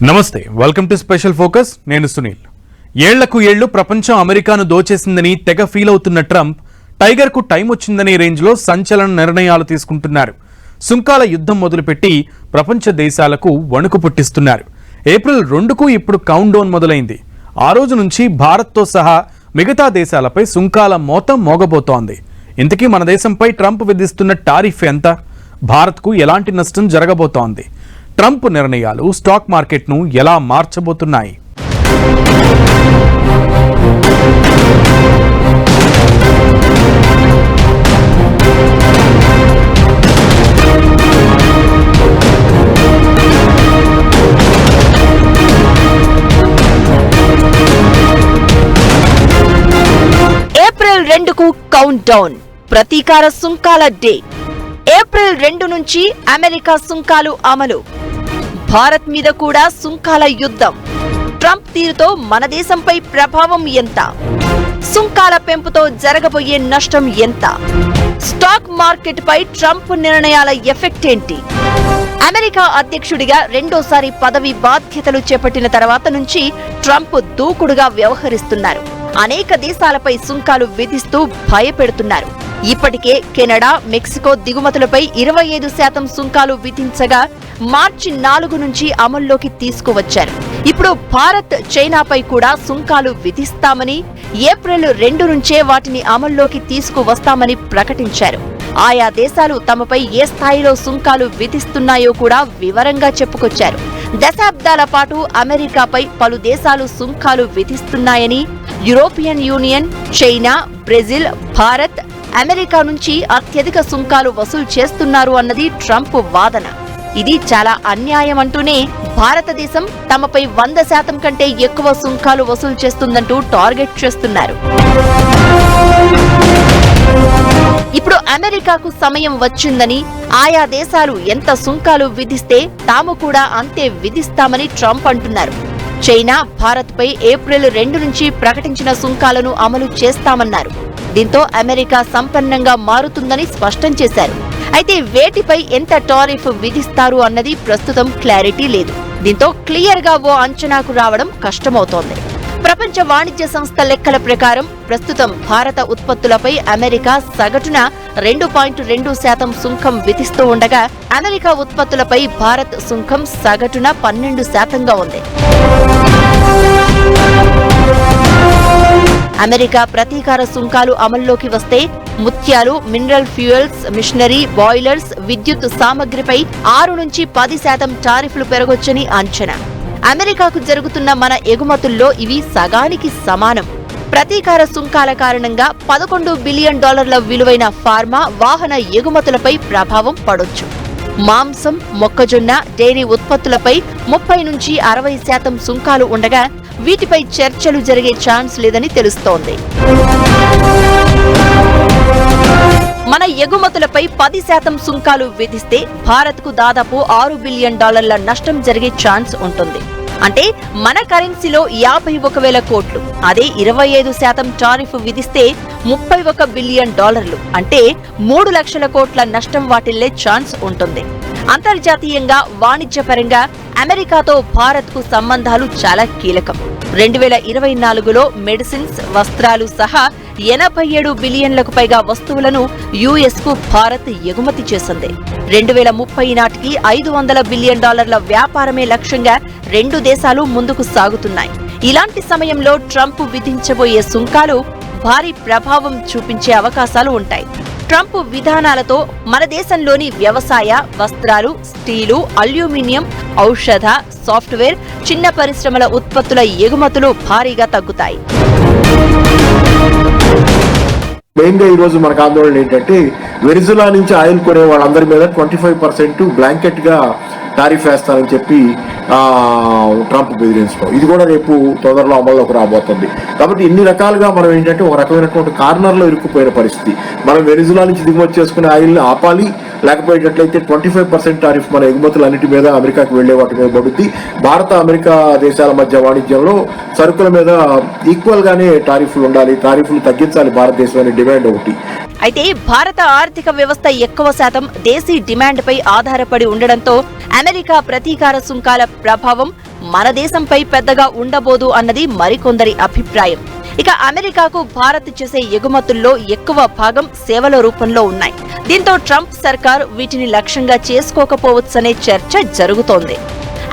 నమస్తే, welcome to special focus. నేను సునీల్. ఏళ్లకు ఏళ్లు ప్రపంచం అమెరికాను దోచేసిందని తెగ ఫీల్ అవుతున్న ట్రంప్ టైగర్కు టైం వచ్చిందనే రేంజ్లో సంచలన నిర్ణయాలు తీసుకుంటున్నారు. సుంకాల యుద్ధం మొదలుపెట్టి ప్రపంచ దేశాలకు వణుకు పుట్టిస్తున్నారు. ఏప్రిల్ 2కు ఇప్పుడు కౌంట్ డౌన్ మొదలైంది. ఆ రోజు నుంచి భారత్తో సహా మిగతా దేశాలపై సుంకాల మోత మోగబోతోంది. ఇంతకీ మన దేశంపై ట్రంప్ విధిస్తున్న టారిఫ్ ఎంత? భారత్కు ఎలాంటి నష్టం జరగబోతోంది? ట్రంప్ నిర్ణయాలు స్టాక్ మార్కెట్ను ఎలా మార్చబోతున్నాయి? ఏప్రిల్ 2కు కౌంట్ డౌన్. ప్రతీకార సుంకాల డే. ఏప్రిల్ 2 నుంచి అమెరికా సుంకాలు అమలు. భారత్ మీద కూడా సుంకాల యుద్ధం. ట్రంప్ తీరుతో మన దేశంపై ప్రభావం ఎంత? సుంకాల పెంపుతో జరగబోయే నష్టం ఎంత? స్టాక్ మార్కెట్ పై ట్రంప్ నిర్ణయాల ఎఫెక్ట్ ఏంటి? అమెరికా అధ్యక్షుడిగా రెండోసారి పదవి బాధ్యతలు చేపట్టిన తర్వాత నుంచి ట్రంప్ దూకుడుగా వ్యవహరిస్తున్నారు. అనేక దేశాలపై సుంకాలు విధిస్తూ భయపెడుతున్నారు. ఇప్పటికే కెనడా, మెక్సికో దిగుమతులపై 25% సుంకాలు విధించగా మార్చి 4 నుంచి అమల్లోకి తీసుకువచ్చారు. ఇప్పుడు భారత్, చైనాపై కూడా సుంకాలు విధిస్తామని, ఏప్రిల్ 2 నుంచే వాటిని అమల్లోకి తీసుకువస్తామని ప్రకటించారు. ఆయా దేశాలు తమపై ఏ స్థాయిలో సుంకాలు విధిస్తున్నాయో కూడా వివరంగా చెప్పుకొచ్చారు. దశాబ్దాల పాటు అమెరికాపై పలు దేశాలు సుంకాలు విధిస్తున్నాయని, European union, China, Brazil, Bharat, America నుంచి అత్యధిక సుంకాలు వసూలు చేస్తున్నారు అన్నది ట్రంప్ వాదన. ఇది చాలా అన్యాయం అంటూనే భారతదేశం తమపై 100% కంటే ఎక్కువ సుంకాలు వసూలు చేస్తుందంటూ టార్గెట్ చేస్తున్నారు. ఇప్పుడు అమెరికాకు సమయం వచ్చిందని, ఆయా దేశాలు ఎంత సుంకాలు విధిస్తే తాము కూడా అంతే విధిస్తామని ట్రంప్ అంటున్నారు. చైనా, భారత్పై ఏప్రిల్ 2 నుంచి ప్రకటించిన సుంకాలను అమలు చేస్తామన్నారు. దీంతో అమెరికా సంపన్నంగా మారుతుందని స్పష్టం చేశారు. అయితే వేటిపై ఎంత టారిఫ్ విధిస్తారు అన్నది ప్రస్తుతం క్లారిటీ లేదు. దీంతో క్లియర్ గా ఓ అంచనాకు రావడం కష్టమవుతోంది. ప్రపంచ వాణిజ్య సంస్థ లెక్కల ప్రకారం ప్రస్తుతం భారత ఉత్పత్తులపై అమెరికా సగటున 2.2% సుంకం విధిస్తూ ఉండగా, అమెరికా ఉత్పత్తులపై భారత్ సుంకం సగటున 12%గా ఉంది. అమెరికా ప్రతీకార సుంకాలు అమల్లోకి వస్తే ముత్యాలు, మినరల్ ఫ్యూయల్స్, మిషనరీ, బాయిలర్స్, విద్యుత్ సామగ్రిపై 6 నుంచి 10% టారిఫ్లు పెరగొచ్చని అంచనా. అమెరికాకు జరుగుతున్న మన ఎగుమతుల్లో ఇవి సగానికి సమానం. ప్రతీకార సుంకాల కారణంగా $11 బిలియన్ విలువైన ఫార్మా, వాహన ఎగుమతులపై ప్రభావం పడొచ్చు. మాంసం, మొక్కజొన్న, డైరీ ఉత్పత్తులపై 30 నుంచి 60% సుంకాలు ఉండగా, వీటిపై చర్చలు జరిగే ఛాన్స్ లేదని తెలుస్తోంది. మన ఎగుమతులపై 10% సుంకాలు విధిస్తే భారత్కు దాదాపు $6 బిలియన్ నష్టం జరిగే ఛాన్స్ ఉంటుంది. అంటే మన కరెన్సీలో 51,000 కోట్లు. అదే 25% టారిఫ్ విధిస్తే $31 బిలియన్, అంటే 3 లక్షల కోట్ల నష్టం వాటిల్లే ఛాన్స్ ఉంటుంది. అంతర్జాతీయంగా, వాణిజ్యపరంగా అమెరికాతో భారత్కు సంబంధాలు చాలా కీలకం. 2024లో మెడిసిన్స్, వస్త్రాలు సహా 87 బిలియన్లకు పైగా వస్తువులను యుఎస్కు భారత్ ఎగుమతి చేసింది. 2030 నాటికి $500 బిలియన్ వ్యాపారమే లక్ష్యంగా రెండు దేశాలు ముందుకు సాగుతున్నాయి. ఇలాంటి సమయంలో ట్రంప్ విధించబోయే సుంకాలు భారీ ప్రభావం చూపించే అవకాశాలు ఉంటాయి. ట్రంప్ విధానాలతో మన దేశంలోని వ్యవసాయ, వస్త్రాలు, స్టీలు, అల్యూమినియం, ఔషధ, సాఫ్ట్వేర్, చిన్న పరిశ్రమల ఉత్పత్తుల ఎగుమతులు భారీగా తగ్గుతాయి. మెయిన్ గా ఈ రోజు మనకు ఆందోళన ఏంటంటే, వెనిజులా నుంచి ఆయిల్ కొనే వాళ్ళందరి మీద 25% బ్లాంకెట్ గా టారిఫ్ వేస్తారని చెప్పి ట్రంప్ బెదిరించడం, ఇది కూడా రేపు తొందరలో అమల్లోకి రాబోతుంది. కాబట్టి ఇన్ని రకాలుగా మనం ఏంటంటే ఒక రకమైనటువంటి కార్నర్లో ఇరుక్కుపోయిన పరిస్థితి. మనం వెనిజులా నుంచి దిగుమతి చేసుకునే ఆయిల్ని ఆపాలి, లేకపోయేటట్లయితే 25% టారిఫ్ మన ఎగుమతులన్నిటి మీద, అమెరికాకి వెళ్లే వాటి మీద పడుద్ది. భారత, అమెరికా దేశాల మధ్య వాణిజ్యంలో సరుకుల మీద ఈక్వల్ గానే టారిఫ్లు ఉండాలి, టారిఫ్లు తగ్గించాలి భారతదేశం అనే డిమాండ్ ఒకటి. అయితే భారత ఆర్థిక వ్యవస్థ ఎక్కువ శాతం దేశీ డిమాండ్పై ఆధారపడి ఉండడంతో అమెరికా ప్రతీకార సుంకాల ప్రభావం మన దేశంపై పెద్దగా ఉండబోదు అన్నది మరికొందరి అభిప్రాయం. ఇక అమెరికాకు భారత్ చేసే ఎగుమతుల్లో ఎక్కువ భాగం సేవల రూపంలో ఉన్నాయి. దీంతో ట్రంప్ సర్కార్ వీటిని లక్ష్యంగా చేసుకోకపోవచ్చనే చర్చ జరుగుతోంది.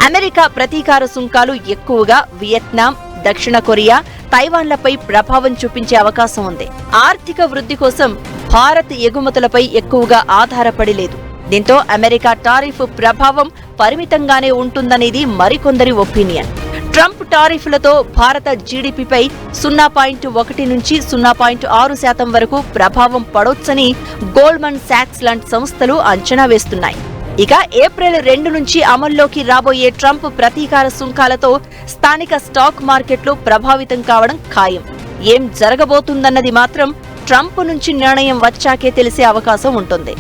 అమెరికా ప్రతీకార సుంకాలు ఎక్కువగా వియత్నాం, దక్షిణ కొరియా, తైవాన్లపై ప్రభావం చూపించే అవకాశం ఉంది. ఆర్థిక వృద్ధి కోసం భారత్ ఎగుమతులపై ఎక్కువగా ఆధారపడి లేదు. దీంతో అమెరికా టారిఫ్ ప్రభావం పరిమితంగానే ఉంటుందనేది మరికొందరి ఒపీనియన్. ట్రంప్ టారిఫ్లతో భారత జీడీపీపై 0.1 నుంచి 0.6% వరకు ప్రభావం పడొచ్చని గోల్డ్మన్ సాక్స్ లాంటి సంస్థలు అంచనా వేస్తున్నాయి. ఇక ఏప్రిల్ 2 నుంచి అమల్లోకి రాబోయే ట్రంప్ ప్రతీకార సుంకాలతో స్థానిక స్టాక్ మార్కెట్లు ప్రభావితం కావడం ఖాయం. ఏం జరగబోతుందన్నది మాత్రం ట్రంప్ నుంచి నిర్ణయం వచ్చాకే తెలిసే అవకాశం ఉంటుంది.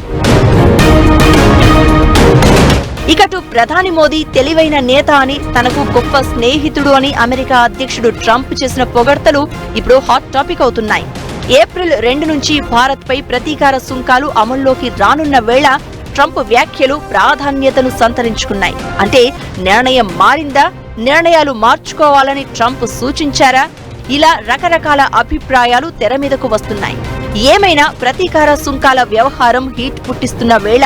ఇకటు ప్రధాని మోదీ తెలివైన నేత అని, తనకు గొప్ప స్నేహితుడు అని అమెరికా అధ్యక్షుడు ట్రంప్ చేసిన పొగడ్తలు ఇప్పుడు హాట్ టాపిక్ అవుతున్నాయి. ఏప్రిల్ 2 నుంచి భారత్పై ప్రతీకార సుంకాలు అమల్లోకి రానున్న వేళ ట్రంప్ వ్యాఖ్యలు ప్రాధాన్యతను సంతరించుకున్నాయి. అంటే నిర్ణయం మారిందా, నిర్ణయాలు మార్చుకోవాలని ట్రంప్ సూచించారా? ఇలా రకరకాల అభిప్రాయాలు తెర మీదకు వస్తున్నాయి. ఏమైనా ప్రతీకార సుంకాల వ్యవహారం హీట్ పుట్టిస్తున్న వేళ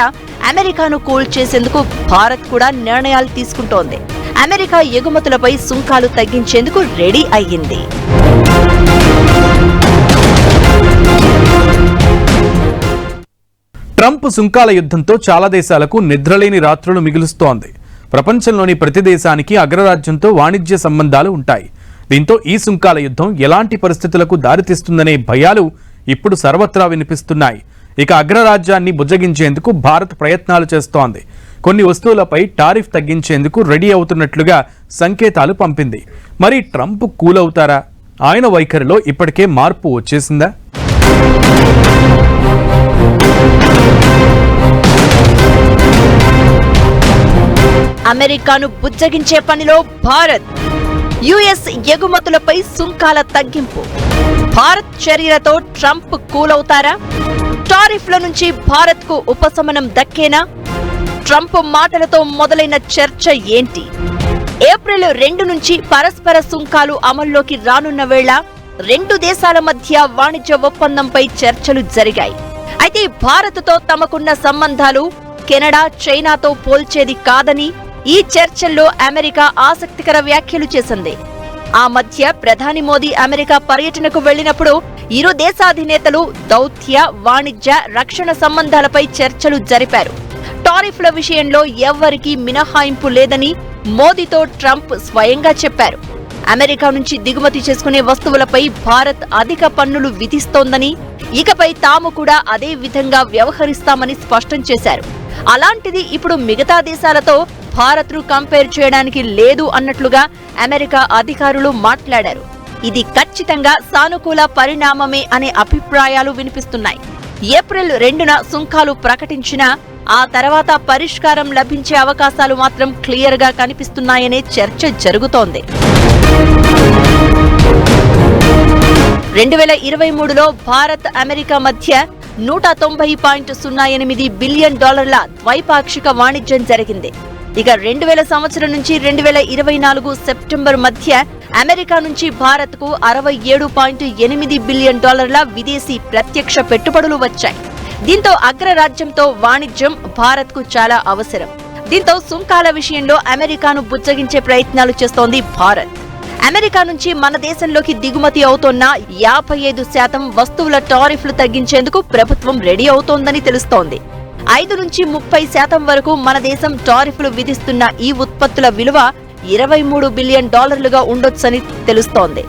అమెరికాను కూల్ చేసేందుకు భారత్ కూడా నిర్ణయాలు తీసుకుంటోంది. అమెరికా ఎగుమతులపై సుంకాలు తగ్గించేందుకు రెడీ అయ్యింది. ట్రంప్ సుంకాల యుద్ధంతో చాలా దేశాలకు నిద్రలేని రాత్రులు మిగులుస్తోంది. ప్రపంచంలోని ప్రతి దేశానికి అగ్రరాజ్యంతో వాణిజ్య సంబంధాలు ఉంటాయి. దీంతో ఈ సుంకాల యుద్ధం ఎలాంటి పరిస్థితులకు దారితీస్తుందనే భయాలు ఇప్పుడు సర్వత్రా వినిపిస్తున్నాయి. ఇక అగ్రరాజ్యాన్ని బుజ్జగించేందుకు భారత్ ప్రయత్నాలు చేస్తోంది. కొన్ని వస్తువులపై టారిఫ్ తగ్గించేందుకు రెడీ అవుతున్నట్లుగా సంకేతాలు పంపింది. మరి ట్రంప్ కూల్ అవుతారా? ఆయన వైఖరిలో ఇప్పటికే మార్పు వచ్చేసిందా? అమెరికాను బుజ్జగించే పనిలో భారత్. యుఎస్ ఎగుమతులపై సుంకాల తగ్గింపు. భారత్ చర్యలతో ట్రంప్ కూలవుతారా? టారిఫ్ల నుంచి భారత్కు ఉపశమనం దక్కేనా? ట్రంప్ మాటలతో మొదలైన చర్చ ఏంటి? ఏప్రిల్ 2 నుంచి పరస్పర సుంకాలు అమల్లోకి రానున్న వేళ రెండు దేశాల మధ్య వాణిజ్య ఒప్పందంపై చర్చలు జరిగాయి. అయితే భారత్తో తమకున్న సంబంధాలు కెనడా, చైనాతో పోల్చేది కాదని ఈ చర్చల్లో అమెరికా ఆసక్తికర వ్యాఖ్యలు చేసింది. ఆ మధ్య ప్రధాని మోదీ అమెరికా పర్యటనకు వెళ్లినప్పుడు ఇరు దేశాధినేతలు దౌత్య, వాణిజ్య, రక్షణ సంబంధాలపై చర్చలు జరిపారు. టారిఫ్ల విషయంలో ఎవ్వరికీ మినహాయింపు లేదని మోదీతో ట్రంప్ స్వయంగా చెప్పారు. అమెరికా నుంచి దిగుమతి చేసుకునే వస్తువులపై భారత్ అధిక పన్నులు విధిస్తోందని, ఇకపై తాము కూడా అదే విధంగా వ్యవహరిస్తామని స్పష్టం చేశారు. అలాంటిది ఇప్పుడు మిగతా దేశాలతో భారత్ను కంపేర్ చేయడానికి లేదు అన్నట్లుగా అమెరికా అధికారులు మాట్లాడారు. ఇది ఖచ్చితంగా సానుకూల పరిణామమే అనే అభిప్రాయాలు వినిపిస్తున్నాయి. ఏప్రిల్ 2న సుంకాలు ప్రకటించినా ఆ తర్వాత పరిష్కారం లభించే అవకాశాలు మాత్రం క్లియర్ గా కనిపిస్తున్నాయనే చర్చ జరుగుతోంది. 2023లో భారత్, అమెరికా మధ్య $190.08 బిలియన్ ద్వైపాక్షిక వాణిజ్యం జరిగింది. ఇక 2000 సంవత్సరం నుంచి 2024 సెప్టెంబర్ మధ్య అమెరికా నుంచి భారత్కు $67.8 బిలియన్ విదేశీ ప్రత్యక్ష పెట్టుబడులు వచ్చాయి. దీంతో అగ్రరాజ్యంతో వాణిజ్యం భారత్కు చాలా అవసరం. దీంతో సుంకాల విషయంలో అమెరికాను బుజ్జగించే ప్రయత్నాలు చేస్తోంది భారత్. అమెరికా నుంచి మన దేశంలోకి దిగుమతి అవుతోన్న 55% వస్తువుల టారిఫ్లు తగ్గించేందుకు ప్రభుత్వం రెడీ అవుతోందని తెలుస్తోంది. 5 నుంచి 30% వరకు మన దేశం టారిఫ్లు విధిస్తున్న ఈ ఉత్పత్తుల విలువ $23 బిలియన్ ఉండొచ్చని తెలుస్తోంది.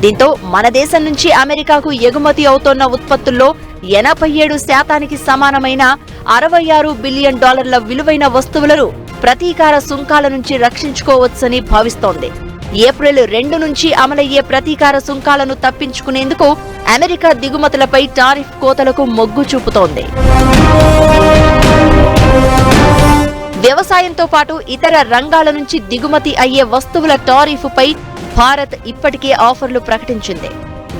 దీంతో మన దేశం నుంచి అమెరికాకు ఎగుమతి అవుతోన్న ఉత్పత్తుల్లో 87% సమానమైన $66 బిలియన్ విలువైన వస్తువులను ప్రతీకార సుంకాల నుంచి రక్షించుకోవచ్చని భావిస్తోంది. ఏప్రిల్ 2 నుంచి అమలయ్యే ప్రతీకార సుంకాలను తప్పించుకునేందుకు అమెరికా దిగుమతులపై టారిఫ్ కోతలకు మొగ్గు చూపుతోంది. వ్యవసాయంతో పాటు ఇతర రంగాల నుంచి దిగుమతి అయ్యే వస్తువుల టారిఫ్పై భారత్ ఇప్పటికే ఆఫర్లు ప్రకటించింది.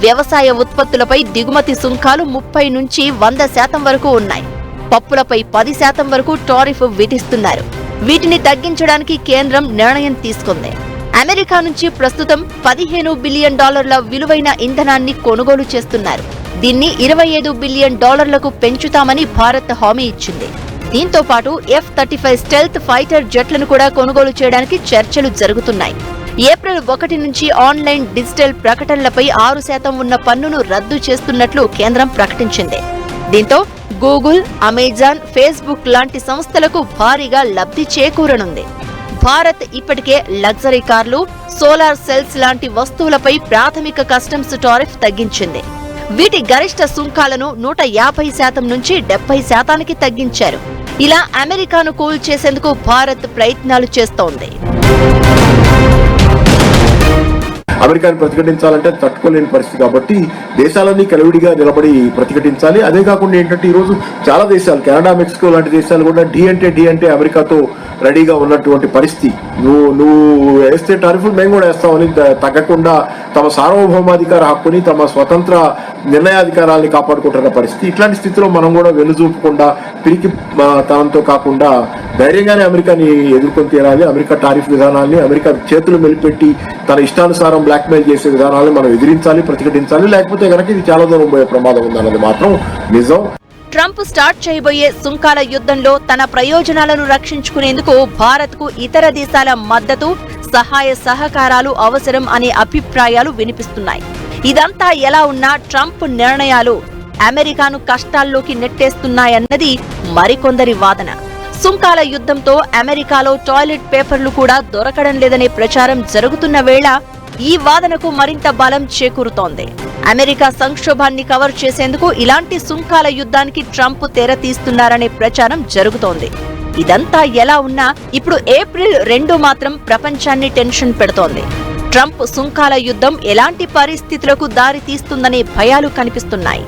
వ్యవసాయ ఉత్పత్తులపై దిగుమతి సుంకాలు 30 నుంచి 100% వరకు ఉన్నాయి. పప్పులపై 10% వరకు టారిఫ్ విధిస్తున్నారు. వీటిని తగ్గించడానికి కేంద్రం నిర్ణయం తీసుకుంది. అమెరికా నుంచి ప్రస్తుతం $15 బిలియన్ విలువైన ఇంధనాన్ని కొనుగోలు చేస్తున్నారు. దీన్ని $25 బిలియన్ పెంచుతామని భారత్ హామీ ఇచ్చింది. దీంతో పాటు F-35 స్టెల్త్ ఫైటర్ జెట్లను కూడా కొనుగోలు చేయడానికి చర్చలు జరుగుతున్నాయి. ఏప్రిల్ 1 నుంచి ఆన్లైన్ డిజిటల్ ప్రకటనలపై 6% ఉన్న పన్నును రద్దు చేస్తున్నట్లు కేంద్రం ప్రకటించింది. దీంతో గూగుల్, అమెజాన్, ఫేస్బుక్ లాంటి సంస్థలకు భారీగా లబ్ధి చేకూరనుంది. భారత్ ఇప్పటికే లగ్జరీ కార్లు, సోలార్ సెల్స్ లాంటి వస్తువులపై ప్రాథమిక కస్టమ్స్ టారిఫ్ తగ్గించింది. వీటి గరిష్ట సుంకాలను 150% నుంచి 70%కి తగ్గించారు. ఇలా అమెరికాను కూల్ చేసేందుకు భారత్ ప్రయత్నాలు చేస్తోంది. అమెరికాని ప్రతిఘటించాలంటే తట్టుకోలేని పరిస్థితి కాబట్టి దేశాలన్నీ కలివిడిగా నిలబడి ప్రతిఘటించాలి. అదే కాకుండా ఏంటంటే ఈరోజు చాలా దేశాలు, కెనడా, మెక్సికో లాంటి దేశాలు కూడా డి అంటే అమెరికాతో రెడీగా ఉన్నటువంటి పరిస్థితి. నువ్వు వేస్తే టారిఫ్లు మేము కూడా వేస్తామని తగ్గకుండా తమ సార్వభౌమాధికార హక్కుని, తమ స్వతంత్ర నిర్ణయాధికారాన్ని కాపాడుకుంటున్న పరిస్థితి. ఇట్లాంటి స్థితిలో మనం కూడా వెనుజూపకుండా, పిరికి తనంతో కాకుండా ధైర్యంగానే అమెరికాని ఎదుర్కొని తీరాలి. అమెరికా టారిఫ్ విధానాన్ని, అమెరికా చేతులు మెలిపెట్టి తన ఇష్టానుసారం బ్లాక్మెయిల్ చేసే విధానాలను మనం ఎదిరించాలి, ప్రతిఘటించాలి. లేకపోతే కనుక ఇది చాలా దూరం పోయే ప్రమాదం ఉందన్నది మాత్రం నిజం. ట్రంప్ స్టార్ట్ చేయబోయే సుంకాల యుద్ధంలో తన ప్రయోజనాలను రక్షించుకునేందుకు భారత్కు ఇతర దేశాల మద్దతు, సహాయ సహకారాలు అవసరం అనే అభిప్రాయాలు వినిపిస్తున్నాయి. ఇదంతా ఎలా ఉన్నా ట్రంప్ నిర్ణయాలు అమెరికాను కష్టాల్లోకి నెట్టేస్తున్నాయన్నది మరికొందరి వాదన. సుంకాల యుద్ధంతో అమెరికాలో టాయిలెట్ పేపర్లు కూడా దొరకడం లేదనే ప్రచారం జరుగుతున్న వేళ ఈ వాదనకు మరింత బలం చేకూరుతోంది. అమెరికా సంక్షోభాన్ని కవర్ చేసేందుకు ఇలాంటి సుంకాల యుద్ధానికి ట్రంప్ తెర తీస్తున్నారనే ప్రచారం జరుగుతోంది. ఇదంతా ఎలా ఉన్నా ఇప్పుడు ఏప్రిల్ 2 మాత్రం ప్రపంచాన్ని టెన్షన్ పెడుతోంది. ట్రంప్ సుంకాల యుద్ధం ఎలాంటి పరిస్థితులకు దారి తీస్తుందనే భయాలు కనిపిస్తున్నాయి.